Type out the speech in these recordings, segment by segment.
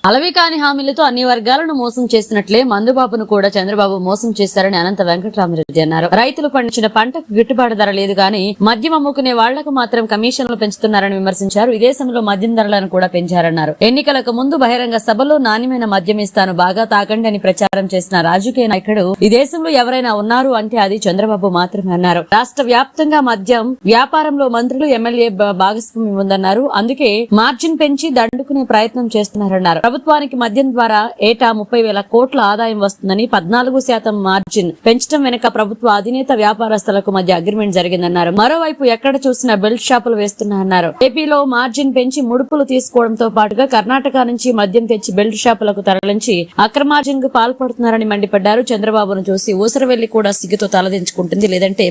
అలవికాని హామీలతో అన్ని వర్గాలను మోసం చేసినట్లే మందుబాబును కూడా చంద్రబాబు మోసం చేశారని అనంత వెంకటరామరెడ్డి అన్నారు. రైతులు పండించిన పంటకు గిట్టుబాటు ధర లేదు గాని మద్యం అమ్ముకునే వాళ్లకు మాత్రం కమిషన్లు పెంచుతున్నారని విమర్శించారు. ఈ దేశంలో మద్యం ధరలను కూడా పెంచారన్నారు. ఎన్నికలకు ముందు బహిరంగ సభలో నాణ్యమైన మద్యం ఇస్తాను బాగా తాకండి అని ప్రచారం చేసిన రాజకీయ నాయకుడు ఈ దేశంలో ఎవరైనా ఉన్నారు అంటే అది చంద్రబాబు మాత్రమే అన్నారు. రాష్ట్ర వ్యాప్తంగా మద్యం వ్యాపారంలో మంత్రులు ఎమ్మెల్యే భాగస్వామ్యం ఉందన్నారు. అందుకే మార్జిన్ పెంచి దండుకునే ప్రయత్నం చేస్తున్నారన్నారు. ప్రభుత్వానికి మద్యం ద్వారా ఏటా 30,000 కోట్ల ఆదాయం వస్తుందని 14% మార్జిన్ పెంచడం వెనుక ప్రభుత్వ అధినేత వ్యాపారస్తులకు మధ్య అగ్రిమెంట్ జరిగిందన్నారు. మరోవైపు ఎక్కడ చూసినా బెల్ట్ షాపులు వేస్తున్నారన్నారు. ఏపీలో మార్జిన్ పెంచి ముడుపులు తీసుకోవడంతో పాటుగా కర్ణాటక నుంచి మద్యం తెచ్చి బెల్ట్ షాపులకు తరలించి అక్రమార్జన్ కు పాల్పడుతున్నారని మండిపడ్డారు. చంద్రబాబును చూసి ఊసరవెల్లి కూడా సిగ్గుతో తలదించుకుంటుంది, లేదంటే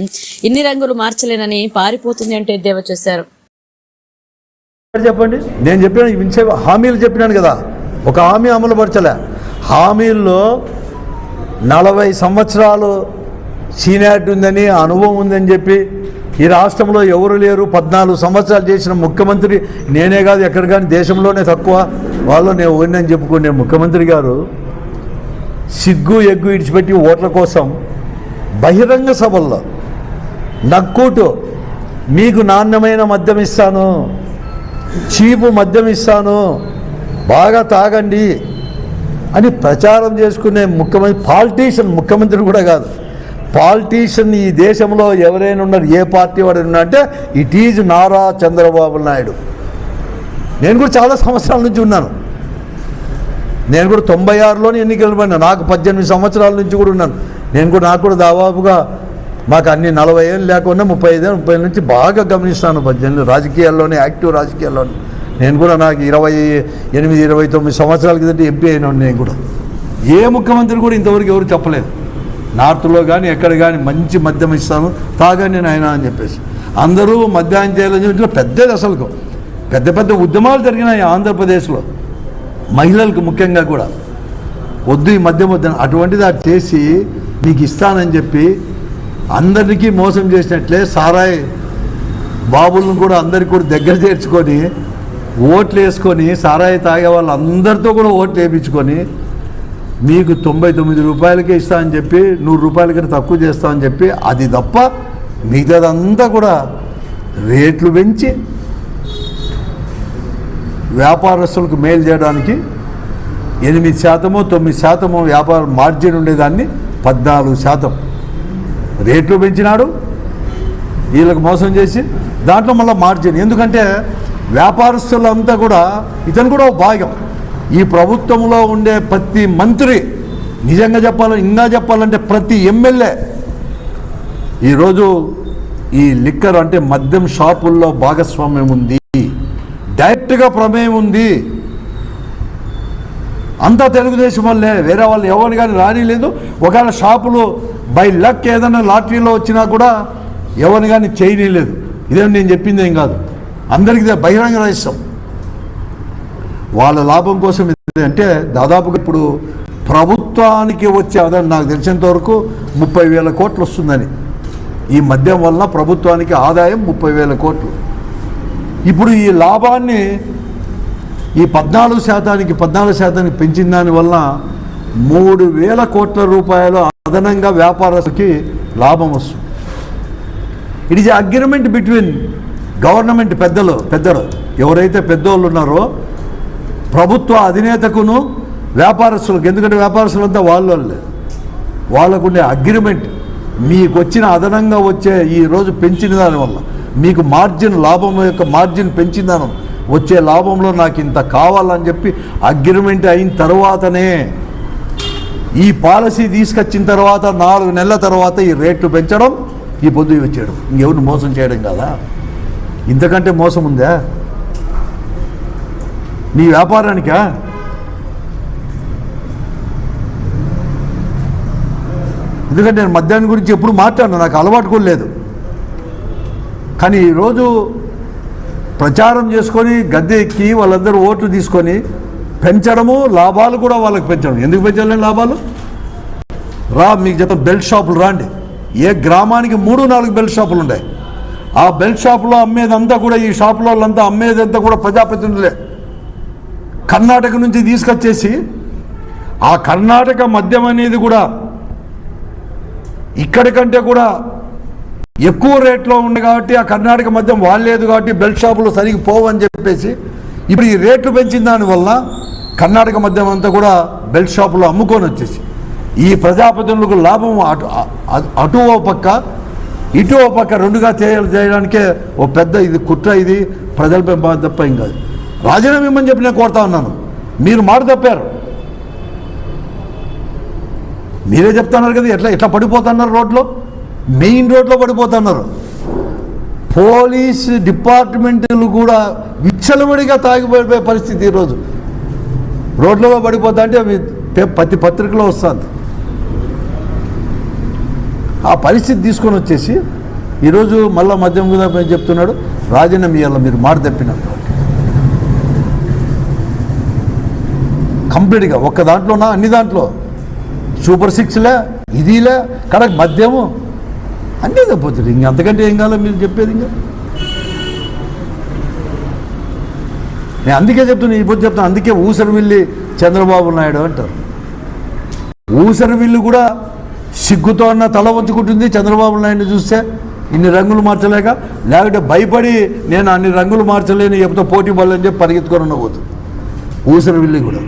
ఇన్ని రంగులు మార్చలేనని పారిపోతుంది అంటే ఎద్దేవా చేశారు. చెప్పండి, నేను చెప్పిన హామీలు చెప్పినాను కదా, ఒక హామీ అమలు పరచలే. హామీల్లో 40 సంవత్సరాలు సీనియారిటీ ఉందని, అనుభవం ఉందని చెప్పి ఈ రాష్ట్రంలో ఎవరు లేరు. 14 సంవత్సరాలు చేసిన ముఖ్యమంత్రి నేనే కాదు, ఎక్కడ కానీ దేశంలోనే తక్కువ వాళ్ళు నేను ఓడినని చెప్పుకునే ముఖ్యమంత్రి గారు సిగ్గు ఎగ్గు ఇడిచిపెట్టి ఓట్ల కోసం బహిరంగ సభల్లో నక్కూటు మీకు నాణ్యమైన మద్యం ఇస్తాను, చీపు మద్యం ఇస్తాను, బాగా తాగండి అని ప్రచారం చేసుకునే ముఖ్యమంత్రి, ముఖ్యమంత్రి కూడా కాదు, పాలిటీషియన్ ఈ దేశంలో ఎవరైనా ఉన్నారు, ఏ పార్టీ వాడు ఉన్నారంటే ఇట్ ఈజ్ నారా చంద్రబాబు నాయుడు. నేను కూడా చాలా సంవత్సరాల నుంచి ఉన్నాను. నేను కూడా 96లోనే ఎన్నికలు పడినా, నాకు 18 సంవత్సరాల నుంచి కూడా ఉన్నాను. నాకు కూడా దాదాపుగా మాకు అన్ని 40 ఏళ్ళు లేకుండా 35 నుంచి బాగా గమనిస్తాను. 18 రాజకీయాల్లోనే, యాక్టివ్ రాజకీయాల్లోనే. నేను కూడా నాకు 28-29 సంవత్సరాల కిందట ఎంపీ అయినాను. నేను కూడా ఏ ముఖ్యమంత్రి కూడా ఇంతవరకు ఎవరు చెప్పలేదు, నార్త్లో కానీ ఎక్కడ కానీ మంచి మద్యం ఇస్తాను తాగండి నాయన అని చెప్పేసి. అందరూ మద్యాన్ని చేయాలని పెద్దది, అసలు పెద్ద పెద్ద ఉద్యమాలు జరిగినాయి ఆంధ్రప్రదేశ్లో, మహిళలకు ముఖ్యంగా కూడా వద్దు ఈ మద్యం వద్దని. అటువంటిది అది చేసి నీకు ఇస్తానని చెప్పి అందరికీ మోసం చేసినట్లే సారాయి బాబులను కూడా అందరికీ కూడా దగ్గర చేర్చుకొని ఓట్లు వేసుకొని సారాయి తాగే వాళ్ళందరితో కూడా ఓట్లు వేయించుకొని మీకు 99 రూపాయలకే ఇస్తామని చెప్పి 100 రూపాయల కంటే తక్కువ చేస్తామని చెప్పి, అది తప్ప మిగతాదంతా కూడా రేట్లు పెంచి వ్యాపారస్తులకు మేలు చేయడానికి 8%, 9% వ్యాపార మార్జిన్ ఉండేదాన్ని 14% రేట్లు పెంచినాడు. వీళ్ళకి మోసం చేసి దాంట్లో మళ్ళీ మార్జిన్. ఎందుకంటే వ్యాపారస్తులంతా కూడా ఇతను కూడా ఒక భాగం. ఈ ప్రభుత్వంలో ఉండే ప్రతి మంత్రి, నిజంగా చెప్పాలంటే ప్రతి ఎమ్మెల్యే ఈరోజు ఈ లిక్కర్ అంటే మద్యం షాపుల్లో భాగస్వామ్యం ఉంది, డైరెక్ట్గా ప్రమేయం ఉంది. అంతా తెలుగుదేశం వల్లే, వేరే వాళ్ళు ఎవరు కానీ రానిలేదు. ఒకవేళ షాపులు బై లక్ ఏదైనా లాటరీలో వచ్చినా కూడా ఎవరిని కానీ చేయలేదు. ఇదేం నేను చెప్పింది ఏం కాదు, అందరికీ బహిరంగ రహస్యం. వాళ్ళ లాభం కోసం అంటే దాదాపుగా ఇప్పుడు ప్రభుత్వానికి వచ్చే ఆదాయం నాకు తెలిసినంత వరకు 30,000 కోట్లు వస్తుందని. ఈ మద్యం వల్ల ప్రభుత్వానికి ఆదాయం 30,000 కోట్లు. ఇప్పుడు ఈ లాభాన్ని ఈ 14% పెంచిన దానివల్ల 3,000 కోట్ల రూపాయలు అదనంగా వ్యాపారస్తులకి లాభం వస్తుంది. It is agreement between government పెద్దలు ఎవరైతే పెద్దోళ్ళు ఉన్నారో ప్రభుత్వ అధినేతకును వ్యాపారస్తులకు. ఎందుకంటే వ్యాపారస్తులంతా వాళ్ళకుండే అగ్రిమెంట్. మీకు వచ్చిన అదనంగా వచ్చే ఈరోజు పెంచిన దానివల్ల మీకు మార్జిన్, లాభం యొక్క మార్జిన్ పెంచిన దాని వచ్చే లాభంలో నాకు ఇంత కావాలని చెప్పి అగ్రిమెంట్ అయిన తర్వాతనే ఈ పాలసీ తీసుకొచ్చిన తర్వాత 4 నెలల తర్వాత ఈ రేట్లు పెంచడం, ఈ పొద్దు వచ్చేయడం. ఇంకెవరిని మోసం చేయడం కదా, ఇంతకంటే మోసం ఉందా నీ వ్యాపారానికా? ఎందుకంటే నేను మద్యాన్ని గురించి ఎప్పుడు మాట్లాడను, నాకు అలవాటు కూడా లేదు. కానీ ఈరోజు ప్రచారం చేసుకొని గద్దె ఎక్కి వాళ్ళందరూ ఓట్లు తీసుకొని పెంచడము, లాభాలు కూడా వాళ్ళకి పెంచడం. ఎందుకు పెంచాలని లాభాలు? మీకు చెప్తాను, బెల్ట్ షాపులు రాండి. ఏ గ్రామానికి 3-4 బెల్ట్ షాపులు ఉన్నాయి. ఆ బెల్ట్ షాపులో అమ్మేదంతా కూడా, ఈ షాపులో వాళ్ళంతా అమ్మేదంతా కూడా ప్రజాప్రతినిధులే. కర్ణాటక నుంచి తీసుకొచ్చేసి ఆ కర్ణాటక మద్యం అనేది కూడా ఇక్కడి కంటే కూడా ఎక్కువ రేట్లో ఉంది కాబట్టి ఆ కర్ణాటక మద్యం వాడలేదు కాబట్టి బెల్ట్ షాపులు సరిగ్గా పోవని చెప్పేసి ఇప్పుడు ఈ రేట్లు పెంచిన దానివల్ల కర్ణాటక మద్యం అంతా కూడా బెల్ట్ షాపులో అమ్ముకొని వచ్చేసి ఈ ప్రజాప్రతినిధులకు లాభం అటు ఓ పక్క ఇటు ఓ పక్క రెండుగా చేయడానికే ఓ పెద్ద ఇది కుట్ర, ఇది ప్రజలపై బాధ తప్ప ఏం కాదు. రాజీనామా ఇమ్మని చెప్పి నేను కోరుతా ఉన్నాను. మీరు మాట తప్పారు. మీరే చెప్తున్నారు కదా ఎట్లా పడిపోతున్నారు, రోడ్లో మెయిన్ రోడ్లో పడిపోతున్నారు. పోలీస్ డిపార్ట్మెంట్లు కూడా విచ్చలవిడిగా తాగిపోయే పరిస్థితి ఈరోజు. రోడ్లలో పడిపోతా అంటే ప్రతి పత్రికలో వస్తుంది. ఆ పరిస్థితి తీసుకొని వచ్చేసి ఈరోజు మళ్ళీ మద్యం కూడా చెప్తున్నాడు రాజీనామా ఇవ్వాలి మీరు మాట తప్పినప్పుడు. కంప్లీట్గా ఒక్క దాంట్లోనా అన్ని దాంట్లో సూపర్ సిక్స్లే ఇదిలే కడక్ మద్యము అన్నీ తప్పొచ్చు. ఇంక అంతకంటే ఏం కావాలో మీరు చెప్పేది. ఇంకా నేను అందుకే చెప్తున్నా, ఇప్పుడు చెప్తాను. అందుకే ఊసరవిల్లి చంద్రబాబు నాయుడు అంటారు. ఊసరవిల్లి కూడా సిగ్గుతో అన్న తల వంచుకుంటుంది చంద్రబాబు నాయుడిని చూస్తే, ఇన్ని రంగులు మార్చలేక, లేకపోతే భయపడి నేను అన్ని రంగులు మార్చలేని చెప్తే పోటీ బలని చెప్పి పరిగెత్తుకొని ఉండబోతుంది ఊసరవిల్లి కూడా.